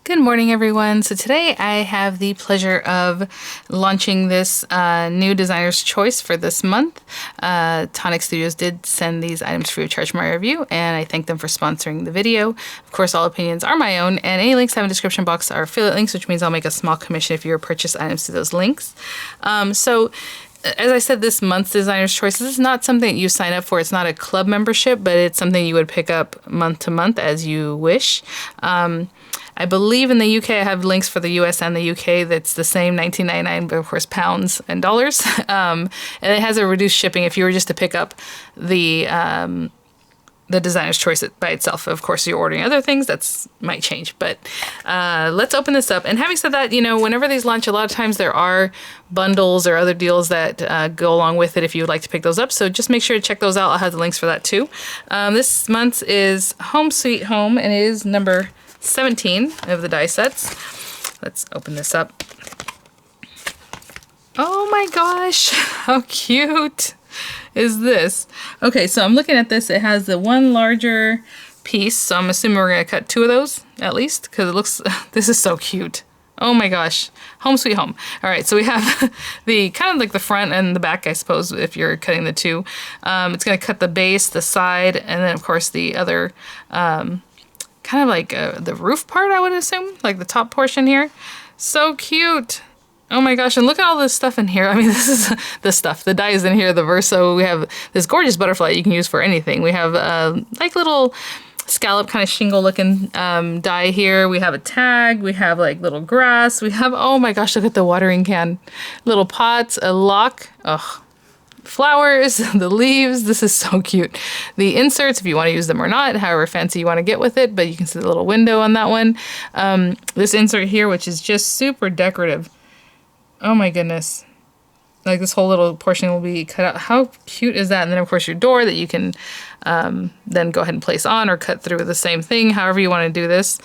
Good morning, everyone. So today I have the pleasure of launching this new designer's choice for this month. Tonic Studios did send these items free of charge for my review, and I thank them for sponsoring the video. Of course, all opinions are my own, and any links I have in the description box are affiliate links, which means I'll make a small commission if you purchase items through those links. As I said, this month's designer's choice, this is not something you sign up for. It's not a club membership, but it's something you would pick up month to month as you wish. I believe in the UK, I have links for the US and the UK that's the same $19.99, but of course pounds and dollars. And it has a reduced shipping if you were just to pick up the designer's choice by itself. Of course, you're ordering other things, that's might change. But let's open this up. And having said that, you know, whenever these launch, a lot of times there are bundles or other deals that go along with it if you would like to pick those up. So just make sure to check those out. I'll have the links for that too. This month is Home Sweet Home, and it is number 17 of the die sets. Let's open this up. Oh my gosh, how cute is this? Okay, so I'm looking at this. It has the one larger piece, so I'm assuming we're gonna cut two of those at least, because it looks, this is so cute. Oh my gosh, Home Sweet Home. All right, so we have the kind of like the front and the back, I suppose, if you're cutting the two. It's gonna cut the base, the side, and then of course the other kind of like the roof part, I would assume, like the top portion here. So cute. Oh my gosh, and look at all this stuff in here. I mean, this is the stuff, the die is in here, the verso. We have this gorgeous butterfly you can use for anything. We have like little scallop kind of shingle looking die here. We have a tag, we have like little grass. We have, oh my gosh, look at the watering can. Little pots, a lock. Ugh. Flowers, the leaves, this is so cute. The inserts, if you want to use them or not, however fancy you want to get with it, but you can see the little window on that one. This insert here, which is just super decorative. Oh my goodness. Like this whole little portion will be cut out. How cute is that? And then of course your door that you can then go ahead and place on or cut through the same thing, however you want to do this.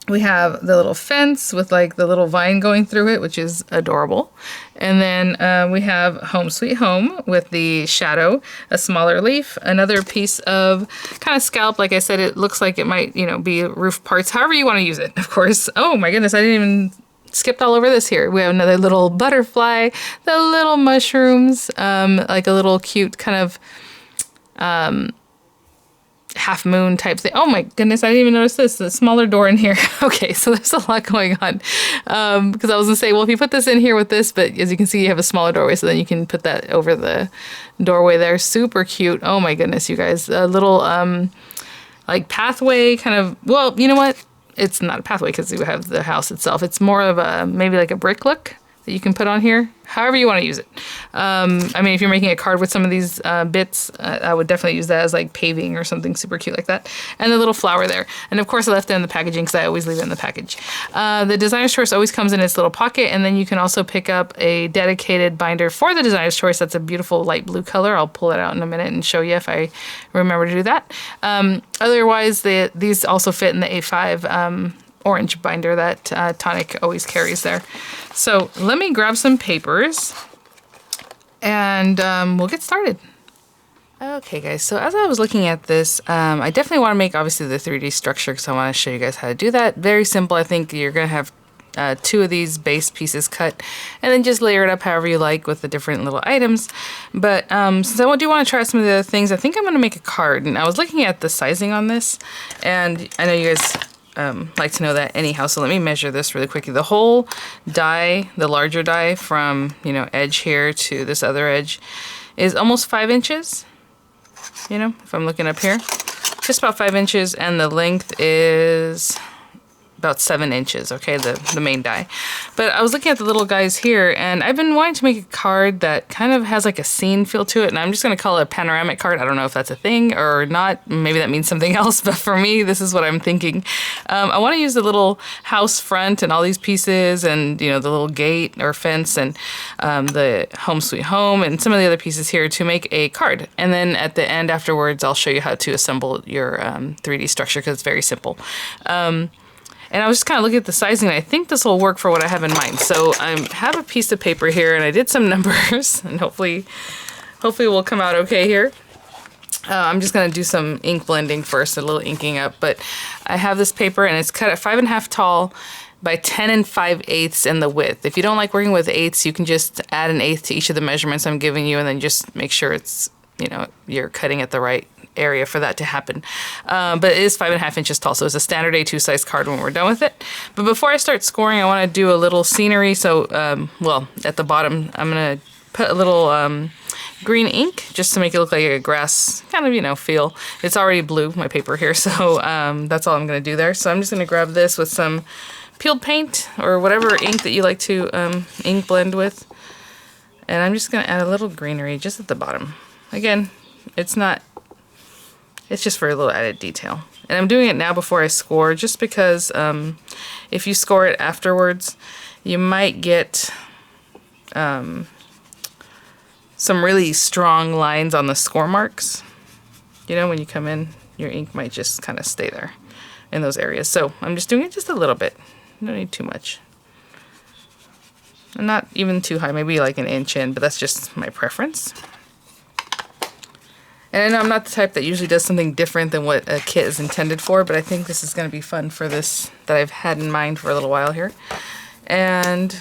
We have the little fence with like the little vine going through it, which is adorable. And then we have Home Sweet Home with the shadow, a smaller leaf, another piece of kind of scallop. Like I said, it looks like it might, you know, be roof parts, however you want to use it, of course. Oh my goodness, I didn't even skipped all over this here. We have another little butterfly, the little mushrooms, like a little cute kind of half moon type thing. Oh my goodness, I didn't even notice this. The smaller door in here. Okay, so there's a lot going on. Because I was gonna say, well, if you put this in here with this, but as you can see, you have a smaller doorway, so then you can put that over the doorway there. Super cute. Oh my goodness, you guys. A little like pathway kind of, well, you know what? It's not a pathway because you have the house itself. It's more of a, maybe like a brick look that you can put on here, however you want to use it. I mean, if you're making a card with some of these bits, I would definitely use that as like paving or something super cute like that. And the little flower there. And of course I left it in the packaging because I always leave it in the package. The designer's choice always comes in its little pocket, and then you can also pick up a dedicated binder for the designer's choice. That's a beautiful light blue color. I'll pull it out in a minute and show you if I remember to do that. Otherwise, these also fit in the A5 orange binder that Tonic always carries there. So let me grab some papers and we'll get started. Okay guys, so as I was looking at this, I definitely want to make obviously the 3D structure because I want to show you guys how to do that. Very simple. I think you're going to have two of these base pieces cut and then just layer it up however you like with the different little items. But since I do want to try some of the other things, I think I'm going to make a card. And I was looking at the sizing on this, and I know you guys like to know that anyhow, so let me measure this really quickly. The whole die, the larger die from, you know, edge here to this other edge is almost 5 inches. You know, if I'm looking up here, just about 5 inches, and the length is about 7 inches, okay, the main die. But I was looking at the little guys here, and I've been wanting to make a card that kind of has like a scene feel to it, and I'm just going to call it a panoramic card. I don't know if that's a thing or not. Maybe that means something else, but for me, this is what I'm thinking. I want to use the little house front and all these pieces, and, you know, the little gate or fence, and the Home Sweet Home, and some of the other pieces here to make a card. And then at the end afterwards, I'll show you how to assemble your 3D structure because it's very simple. And I was just kind of looking at the sizing, and I think this will work for what I have in mind. So I have a piece of paper here, and I did some numbers, and hopefully it will come out okay here. I'm just going to do some ink blending first, a little inking up, but I have this paper and it's cut at 5.5 tall by 10 5/8 in the width. If you don't like working with eighths, you can just add an eighth to each of the measurements I'm giving you and then just make sure it's, you know, you're cutting at the right area for that to happen. But it is 5.5 inches tall, so it's a standard A2 size card when we're done with it. But before I start scoring, I want to do a little scenery. So, well, at the bottom, I'm going to put a little green ink just to make it look like a grass kind of, you know, feel. It's already blue, my paper here, so that's all I'm going to do there. So I'm just going to grab this with some peeled paint or whatever ink that you like to ink blend with. And I'm just going to add a little greenery just at the bottom. Again, it's just for a little added detail. And I'm doing it now before I score just because if you score it afterwards, you might get some really strong lines on the score marks. You know, when you come in, your ink might just kind of stay there in those areas. So I'm just doing it just a little bit. You don't need too much. And not even too high, maybe like an inch in, but that's just my preference. And I know I'm not the type that usually does something different than what a kit is intended for, but I think this is going to be fun for this that I've had in mind for a little while here. And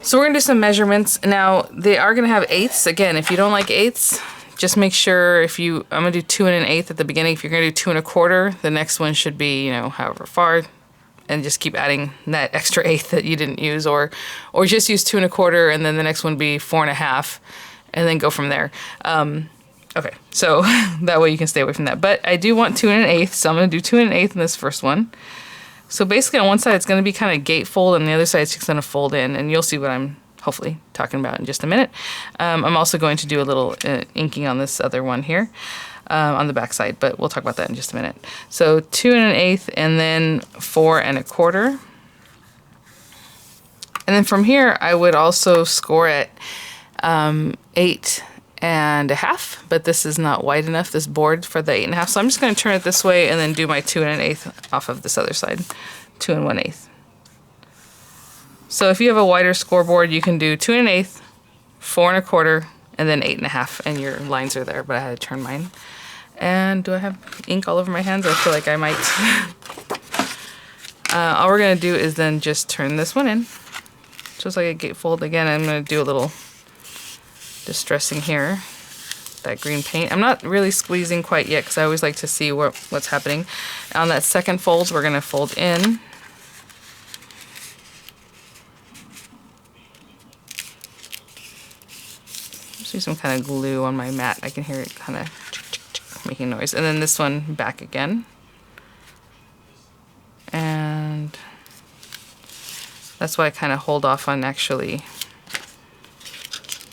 so we're going to do some measurements. Now, they are going to have eighths. Again, if you don't like eighths, just make sure I'm going to do 2 1/8 at the beginning. If you're going to do 2 1/4, the next one should be, you know, however far. And just keep adding that extra eighth that you didn't use. Or just use 2 1/4 and then the next one be 4 1/2. And then go from there. Okay, so that way you can stay away from that. But I do want 2 1/8, so I'm going to do 2 1/8 in this first one. So basically on one side it's going to be kind of gatefold, and the other side it's just going to fold in, and you'll see what I'm hopefully talking about in just a minute. I'm also going to do a little inking on this other one here on the back side, but we'll talk about that in just a minute. So 2 1/8 and then 4 1/4. And then from here I would also score at 8 1/2, but this is not wide enough, this board, for the 8 1/2. So I'm just going to turn it this way and then do my 2 1/8 off of this other side, 2 1/8. So if you have a wider scoreboard, you can do 2 1/8, 4 1/4, and then 8 1/2, and your lines are there, but I had to turn mine. And do I have ink all over my hands? I feel like I might. All we're going to do is then just turn this one in, just like a gatefold. Again, I'm going to do a little distressing here, that green paint. I'm not really squeezing quite yet because I always like to see what's happening. On that second fold, we're going to fold in. Just use some kind of glue on my mat. I can hear it kind of making noise. And then this one back again. And that's why I kind of hold off on actually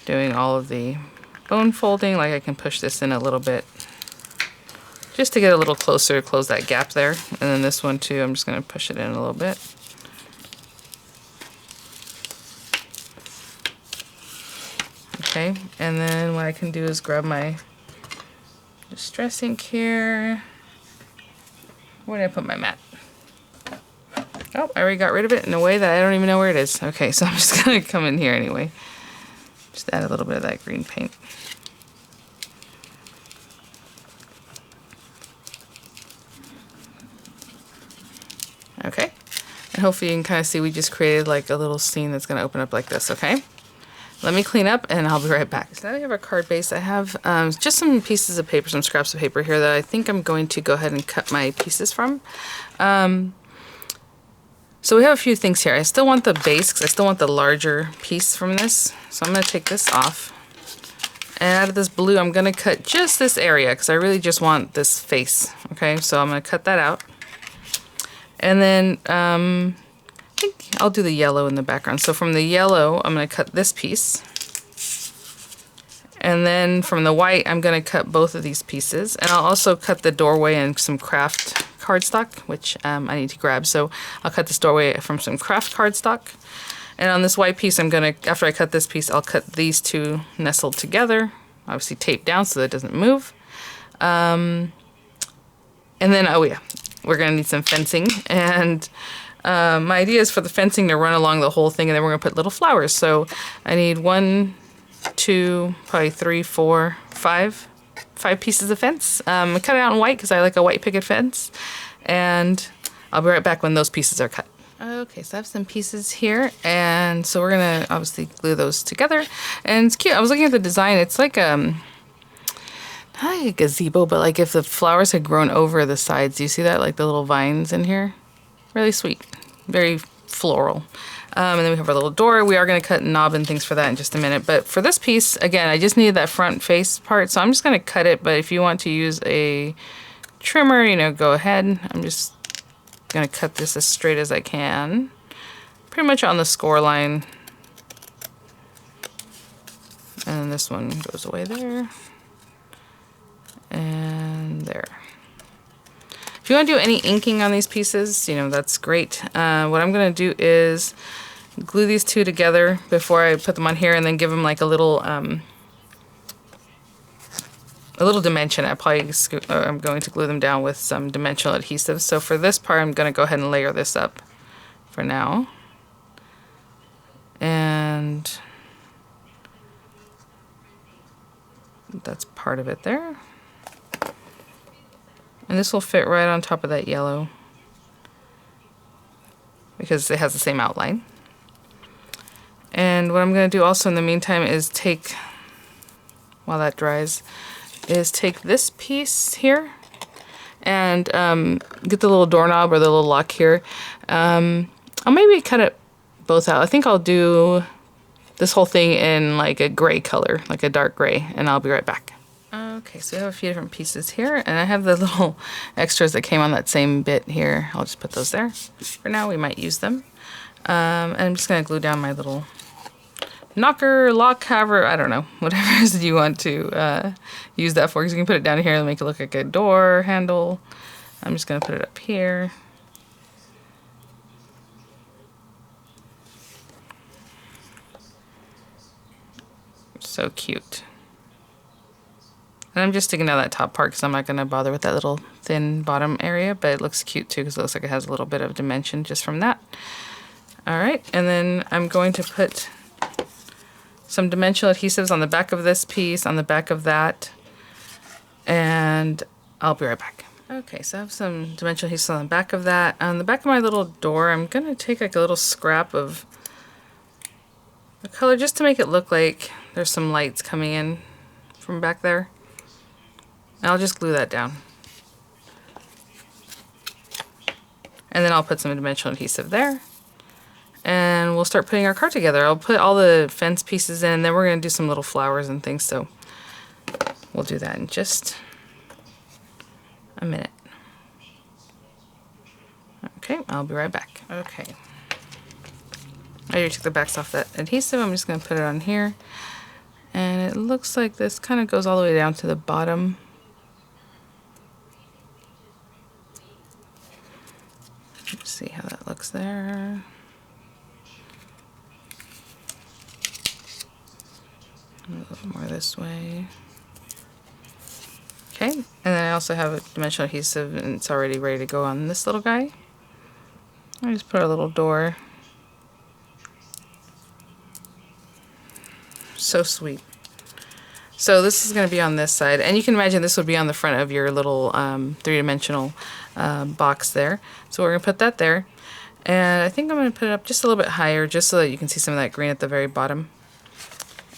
doing all of the bone folding. Like I can push this in a little bit just to get a little closer, close that gap there. And then this one too, I'm just going to push it in a little bit. Okay, and then what I can do is grab my distress ink here. Where did I put my mat? Oh, I already got rid of it in a way that I don't even know where it is. Okay, so I'm just going to come in here anyway. Just add a little bit of that green paint. Okay, and hopefully you can kind of see we just created like a little scene that's going to open up like this, okay? Let me clean up and I'll be right back. So now we have our card base. I have just some pieces of paper, some scraps of paper here that I think I'm going to go ahead and cut my pieces from. So we have a few things here. I still want the base because I still want the larger piece from this. So I'm going to take this off. And out of this blue, I'm going to cut just this area because I really just want this face. Okay, so I'm going to cut that out. And then I think I'll do the yellow in the background. So from the yellow, I'm going to cut this piece. And then from the white, I'm going to cut both of these pieces. And I'll also cut the doorway and some craft cardstock, which I need to grab. So I'll cut this doorway from some craft cardstock. And on this white piece, I'm going to, after I cut this piece, I'll cut these two nestled together. Obviously taped down so that it doesn't move. And then, oh yeah, we're going to need some fencing. And my idea is for the fencing to run along the whole thing, and then we're going to put little flowers. So I need 1, 2, probably 3, 4, 5 5 pieces of fence. I cut it out in white because I like a white picket fence. And I'll be right back when those pieces are cut. Okay, so I have some pieces here, and so we're gonna obviously glue those together. And it's cute. I was looking at the design. It's like not like a gazebo, but like if the flowers had grown over the sides. Do you see that? Like the little vines in here. Really sweet. Very floral. And then we have our little door. We are going to cut a knob and things for that in just a minute. But for this piece, again, I just needed that front face part. So I'm just going to cut it. But if you want to use a trimmer, you know, go ahead. I'm just going to cut this as straight as I can. Pretty much on the score line. And then this one goes away there. And there. If you want to do any inking on these pieces, you know, that's great. What I'm going to do is glue these two together before I put them on here, and then give them like a little dimension. I'm going to glue them down with some dimensional adhesive. So for this part, I'm going to go ahead and layer this up for now. And that's part of it there. And this will fit right on top of that yellow because it has the same outline. And what I'm going to do also in the meantime is take, while that dries, is take this piece here and get the little doorknob or the little lock here. I'll maybe cut it both out. I think I'll do this whole thing in like a gray color, like a dark gray, and I'll be right back. Okay, so we have a few different pieces here, and I have the little extras that came on that same bit here. I'll just put those there. For now, we might use them. And I'm just going to glue down my little knocker, lock, however, I don't know, whatever it is you want to use that for, because you can put it down here and make it look like a door handle. I'm just going to put it up here. So cute. And I'm just sticking out that top part because I'm not going to bother with that little thin bottom area, but it looks cute too because it looks like it has a little bit of dimension just from that. Alright, and then I'm going to put some dimensional adhesives on the back of this piece, on the back of that, and I'll be right back. Okay, so I have some dimensional adhesives on the back of that. On the back of my little door, I'm going to take like a little scrap of the color just to make it look like there's some lights coming in from back there. And I'll just glue that down. And then I'll put some dimensional adhesive there. And we'll start putting our card together. I'll put all the fence pieces in, and then we're going to do some little flowers and things, so we'll do that in just a minute. Okay, I'll be right back. Okay. I already took the backs off that adhesive. I'm just going to put it on here. And it looks like this kind of goes all the way down to the bottom. Let's see how that looks there. A little more this way. Okay, and then I also have a dimensional adhesive, and it's already ready to go on this little guy. I just put a little door. So sweet. So this is going to be on this side, and you can imagine this would be on the front of your little three-dimensional box there. So we're going to put that there, and I think I'm going to put it up just a little bit higher just so that you can see some of that green at the very bottom.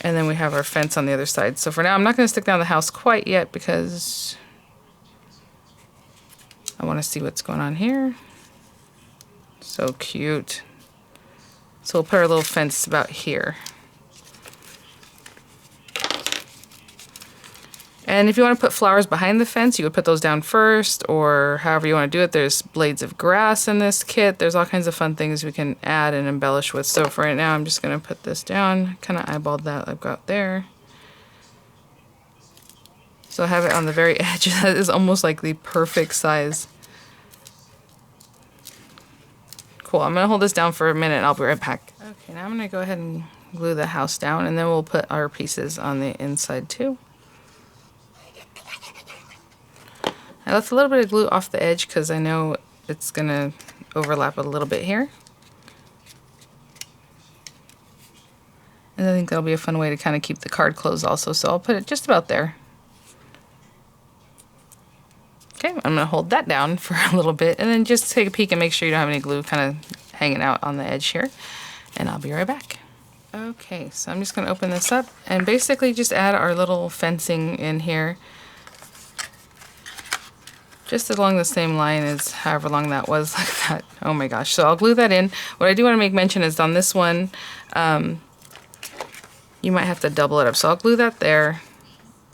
And then we have our fence on the other side. So for now, I'm not going to stick down the house quite yet because I want to see what's going on here. So cute. So we'll put our little fence about here. And if you want to put flowers behind the fence, you would put those down first, or however you want to do it. There's blades of grass in this kit. There's all kinds of fun things we can add and embellish with. So for right now, I'm just going to put this down. Kind of eyeballed that I've got there. So I have it on the very edge. That is almost like the perfect size. Cool. I'm going to hold this down for a minute and I'll be right back. Okay, now I'm going to go ahead and glue the house down, and then we'll put our pieces on the inside too. I left a little bit of glue off the edge because I know it's going to overlap a little bit here. And I think that'll be a fun way to kind of keep the card closed also, so I'll put it just about there. Okay, I'm gonna hold that down for a little bit and then just take a peek and make sure you don't have any glue kind of hanging out on the edge here. And I'll be right back. Okay, so I'm just gonna open this up and basically just add our little fencing in here. Just along the same line as however long that was, like that. Oh my gosh, so I'll glue that in. What I do want to make mention is on this one, you might have to double it up. So I'll glue that there.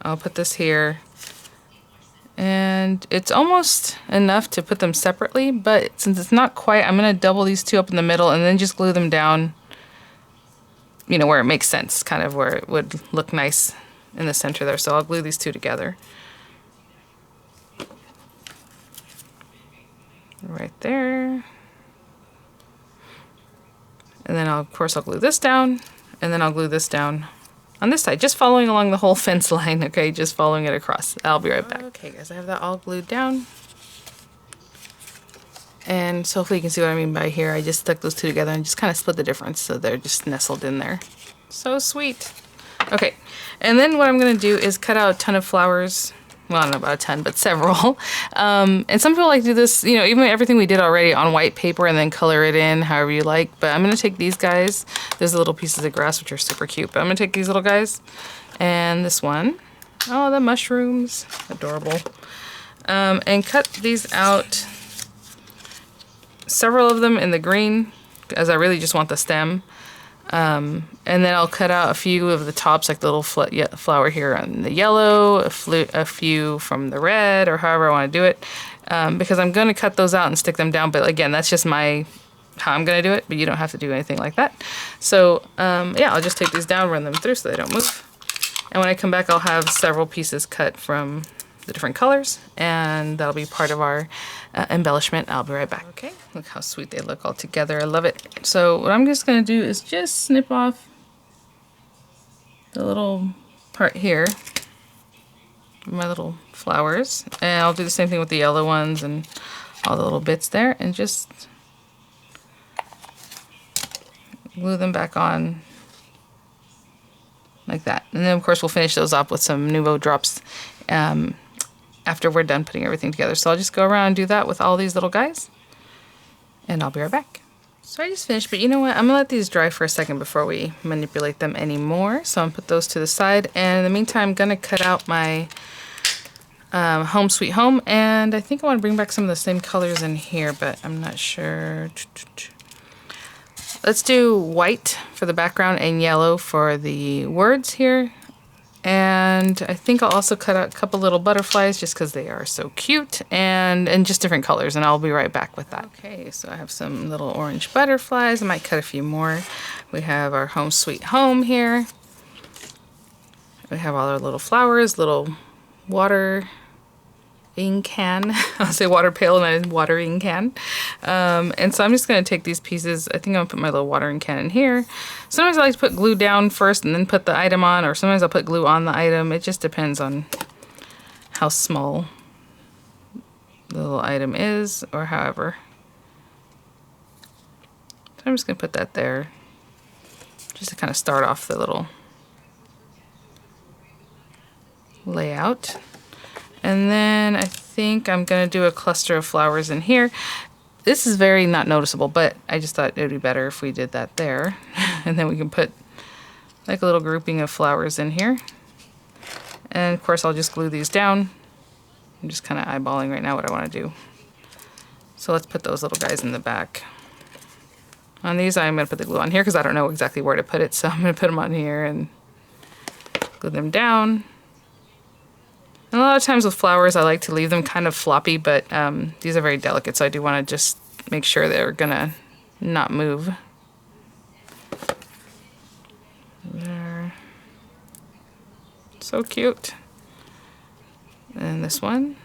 I'll put this here. And it's almost enough to put them separately, but since it's not quite, I'm going to double these two up in the middle and then just glue them down, you know, where it makes sense, kind of where it would look nice in the center there. So I'll glue these two together. Right there. And then of course I'll glue this down, and then I'll glue this down on this side, just following along the whole fence line, okay, just following it across. I'll be right back. Okay guys, I have that all glued down. And so hopefully you can see what I mean by here. I just stuck those two together and just kind of split the difference so they're just nestled in there. So sweet. Okay, and then what I'm gonna do is cut out a ton of flowers. Well, I don't know about a ton, but several. And some people like to do this, you know, even everything we did already on white paper and then color it in however you like. But I'm going to take these guys. There's the little pieces of grass, which are super cute. But I'm going to take these little guys and this one. Oh, the mushrooms. Adorable. And cut these out. Several of them in the green, as I really just want the stem. And then I'll cut out a few of the tops, like the little flower here on the yellow, a few from the red, or however I want to do it, because I'm going to cut those out and stick them down. But again, that's just how I'm going to do it, but you don't have to do anything like that. So yeah, I'll just take these down, run them through so they don't move. And when I come back, I'll have several pieces cut from the different colors, and that'll be part of our embellishment. I'll be right back. Okay, look how sweet they look all together. I love it. So what I'm just going to do is just snip off the little part here, my little flowers, and I'll do the same thing with the yellow ones and all the little bits there, and just glue them back on like that. And then of course we'll finish those off with some Nuvo drops after we're done putting everything together. So I'll just go around and do that with all these little guys, and I'll be right back. So I just finished, but you know what? I'm gonna let these dry for a second before we manipulate them anymore. So I'm gonna put those to the side, and in the meantime, I'm gonna cut out my Home Sweet Home, and I think I want to bring back some of the same colors in here, but I'm not sure. Let's do white for the background and yellow for the words here. And I think I'll also cut out a couple little butterflies just because they are so cute, and just different colors, and I'll be right back with that. Okay, so I have some little orange butterflies. I might cut a few more. We have our Home Sweet Home here. We have all our little flowers, little watering can. I'll say water pail and a watering can. And so I'm just going to take these pieces. I think I'm going to put my little watering can in here. Sometimes I like to put glue down first and then put the item on, or sometimes I'll put glue on the item. It just depends on how small the little item is, or however. So I'm just going to put that there just to kind of start off the little layout. And then I think I'm going to do a cluster of flowers in here. This is very not noticeable, but I just thought it would be better if we did that there. And then we can put like a little grouping of flowers in here. And of course I'll just glue these down. I'm just kind of eyeballing right now what I want to do. So let's put those little guys in the back. On these I'm going to put the glue on here because I don't know exactly where to put it. So I'm going to put them on here and glue them down. And a lot of times with flowers, I like to leave them kind of floppy, but these are very delicate, so I do want to just make sure they're gonna not move. There. So cute. And this one.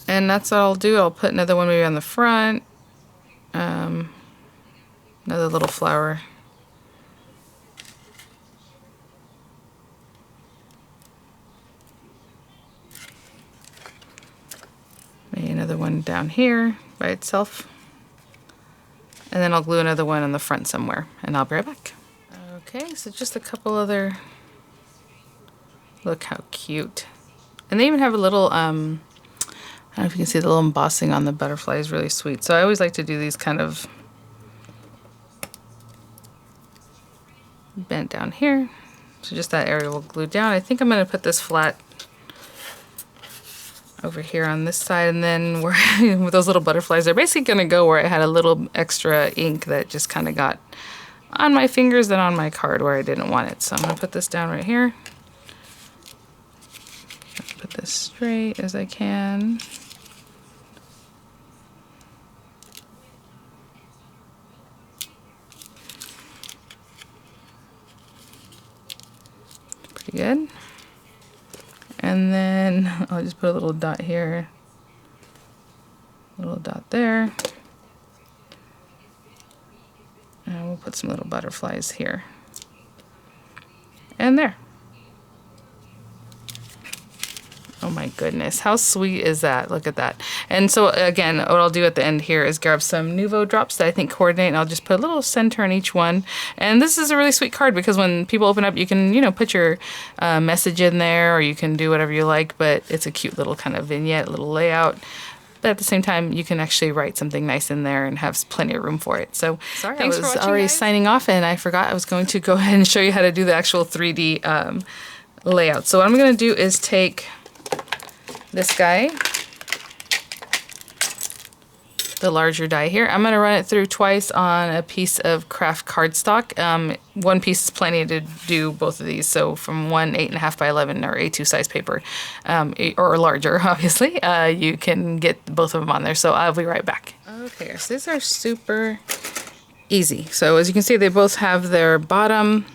And that's what I'll do. I'll put another one maybe on the front. Another little flower. Maybe another one down here by itself. And then I'll glue another one on the front somewhere, and I'll be right back. Okay, so just a couple other, look how cute. And they even have a little, I don't know if you can see the little embossing on the butterfly is really sweet. So I always like to do these kind of bent down here. So just that area will glue down. I think I'm going to put this flat over here on this side, and then where with those little butterflies, they're basically going to go where I had a little extra ink that just kind of got on my fingers and on my card where I didn't want it. So I'm going to put this down right here. Put this straight as I can. Pretty good. And then I'll just put a little dot here, a little dot there, and we'll put some little butterflies here and there. Oh my goodness, how sweet is that? Look at that. And so again, what I'll do at the end here is grab some Nuvo drops that I think coordinate, and I'll just put a little center in each one. And this is a really sweet card because when people open up, you can, you know, put your message in there, or you can do whatever you like, but it's a cute little kind of vignette, little layout. But at the same time, you can actually write something nice in there and have plenty of room for it. So sorry, I was already signing off, and I forgot I was going to go ahead and show you how to do the actual 3D layout. So what I'm going to do is take this guy, the larger die here. I'm going to run it through twice on a piece of craft cardstock. One piece is plenty to do both of these. So from one 8.5 by 11 or A2 size paper, or larger, obviously, you can get both of them on there. So I'll be right back. Okay, so these are super easy. So as you can see, they both have their bottom,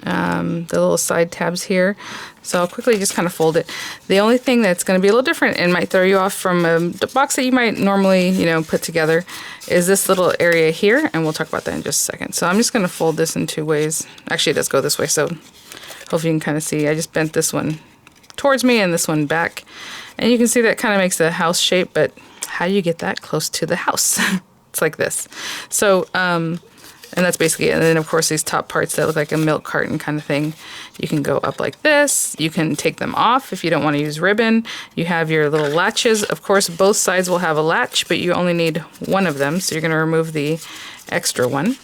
the little side tabs here. So I'll quickly just kind of fold it. The only thing that's going to be a little different and might throw you off from a box that you might normally, you know, put together is this little area here, and we'll talk about that in just a second. So I'm just going to fold this in two ways. Actually, it does go this way, so hopefully you can kind of see. I just bent this one towards me and this one back, and you can see that kind of makes a house shape, but how do you get that close to the house? It's like this. So, and that's basically it. And then, of course, these top parts that look like a milk carton kind of thing, you can go up like this. You can take them off if you don't want to use ribbon. You have your little latches. Of course, both sides will have a latch, but you only need one of them. So you're going to remove the extra one.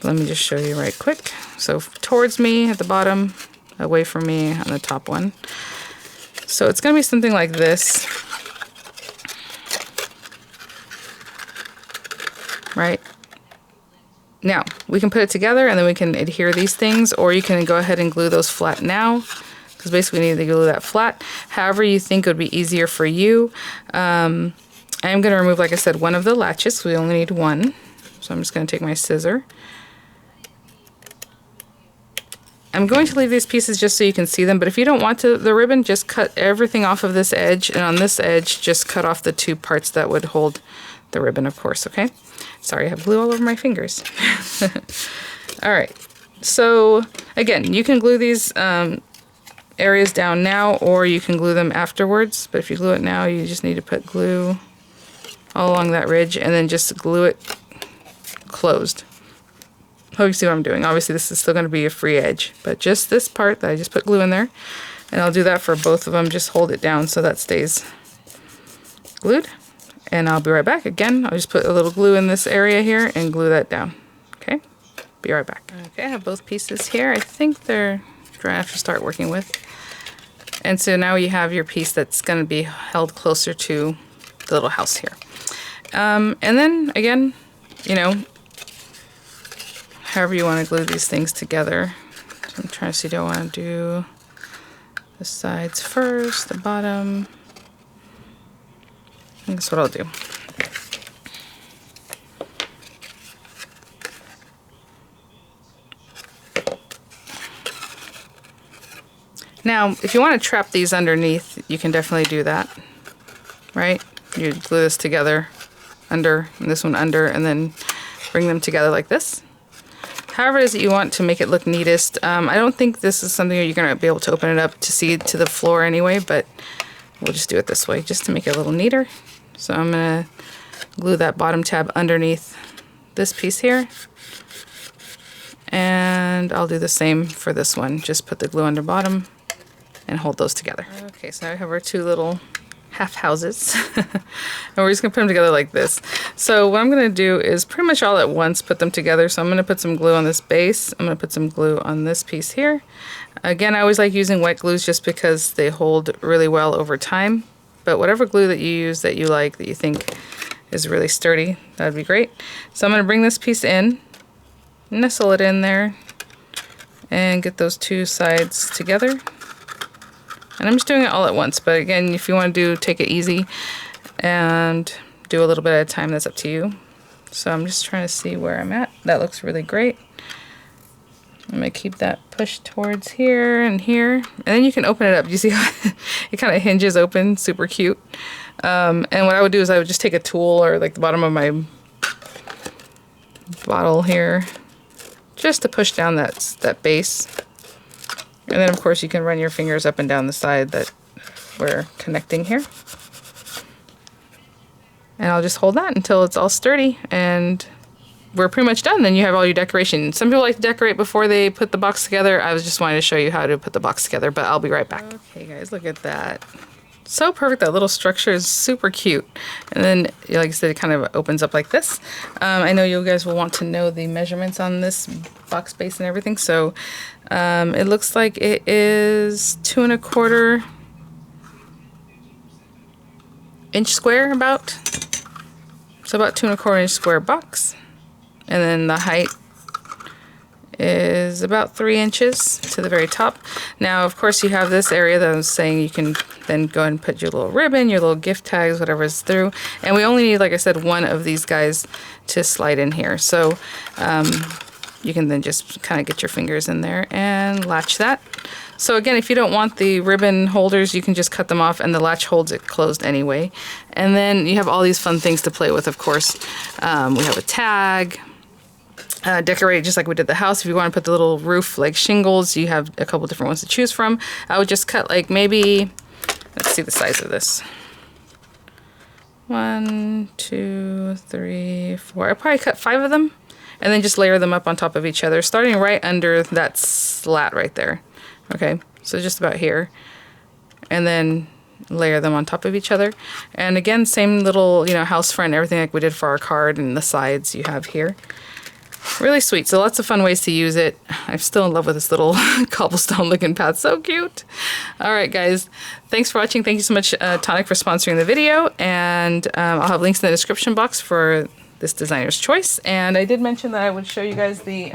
Let me just show you right quick. So towards me at the bottom, away from me on the top one. So it's going to be something like this. Right? Now, we can put it together and then we can adhere these things, or you can go ahead and glue those flat now, because basically we need to glue that flat. However you think would be easier for you. I am going to remove, like I said, one of the latches, so we only need one. So I'm just going to take my scissor. I'm going to leave these pieces just so you can see them, but if you don't want the ribbon, just cut everything off of this edge, and on this edge, just cut off the two parts that would hold the ribbon, of course, okay? Sorry, I have glue all over my fingers. All right, so again, you can glue these areas down now, or you can glue them afterwards, but if you glue it now, you just need to put glue all along that ridge, and then just glue it closed. Hope you see what I'm doing. Obviously, this is still going to be a free edge, but just this part that I just put glue in there, and I'll do that for both of them. Just hold it down so that stays glued. And I'll be right back. Again, I'll just put a little glue in this area here and glue that down. Okay, be right back. Okay, I have both pieces here. I think they're dry enough to start working with. And so now you have your piece that's going to be held closer to the little house here. And then again, you know, however you want to glue these things together. So I'm trying to see, do I want to do the sides first, the bottom? That's what I'll do. Now, if you want to trap these underneath, you can definitely do that, right? You glue this together under, and this one under, and then bring them together like this. However it is that you want to make it look neatest. I don't think this is something you're going to be able to open it up to see to the floor anyway, but we'll just do it this way just to make it a little neater. So I'm going to glue that bottom tab underneath this piece here. And I'll do the same for this one. Just put the glue under bottom and hold those together. Okay, so now we have our two little half houses and we're just gonna put them together like this. So what I'm gonna do is pretty much all at once put them together. So I'm gonna put some glue on this base. I'm gonna put some glue on this piece here. Again, I always like using wet glues just because they hold really well over time. But whatever glue that you use that you like, that you think is really sturdy, that'd be great. So I'm gonna bring this piece in, nestle it in there, and get those two sides together. And I'm just doing it all at once, but again, if you want to take it easy and do a little bit at a time, that's up to you. So I'm just trying to see where I'm at. That looks really great. I'm going to keep that pushed towards here and here. And then you can open it up. You see how it kind of hinges open, super cute. And what I would do is I would just take a tool or like the bottom of my bottle here just to push down that base. And then of course you can run your fingers up and down the side that we're connecting here. And I'll just hold that until it's all sturdy and we're pretty much done. Then you have all your decoration. Some people like to decorate before they put the box together. I was just wanting to show you how to put the box together, but I'll be right back. Okay guys, look at that. So perfect. That little structure is super cute. And then, like I said, it kind of opens up like this. I know you guys will want to know the measurements on this box base and everything. So it looks like it is 2 1/4 inch square about. So about 2 1/4 inch square box. And then the height is about 3 inches to the very top. Now, of course, you have this area that I was saying you can then go ahead and put your little ribbon, your little gift tags, whatever is through. And we only need, like I said, one of these guys to slide in here. So you can then just kind of get your fingers in there and latch that. So again, if you don't want the ribbon holders, you can just cut them off and the latch holds it closed anyway. And then you have all these fun things to play with, of course. We have a tag. Decorate it just like we did the house. If you want to put the little roof like shingles, you have a couple different ones to choose from. I would just cut like maybe, let's see the size of this. 1, 2, 3, 4. I probably cut 5 of them and then just layer them up on top of each other, starting right under that slat right there. Okay, so just about here. And then layer them on top of each other. And again, same little, house front, everything like we did for our card and the sides you have here. Really sweet. So lots of fun ways to use it. I'm still in love with this little cobblestone looking path. So cute. All right, guys. Thanks for watching. Thank you so much, Tonic, for sponsoring the video. And I'll have links in the description box for this designer's choice. And I did mention that I would show you guys the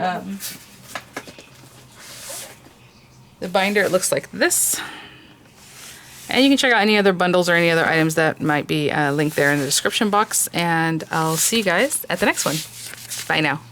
binder. It looks like this. And you can check out any other bundles or any other items that might be linked there in the description box. And I'll see you guys at the next one. Bye now.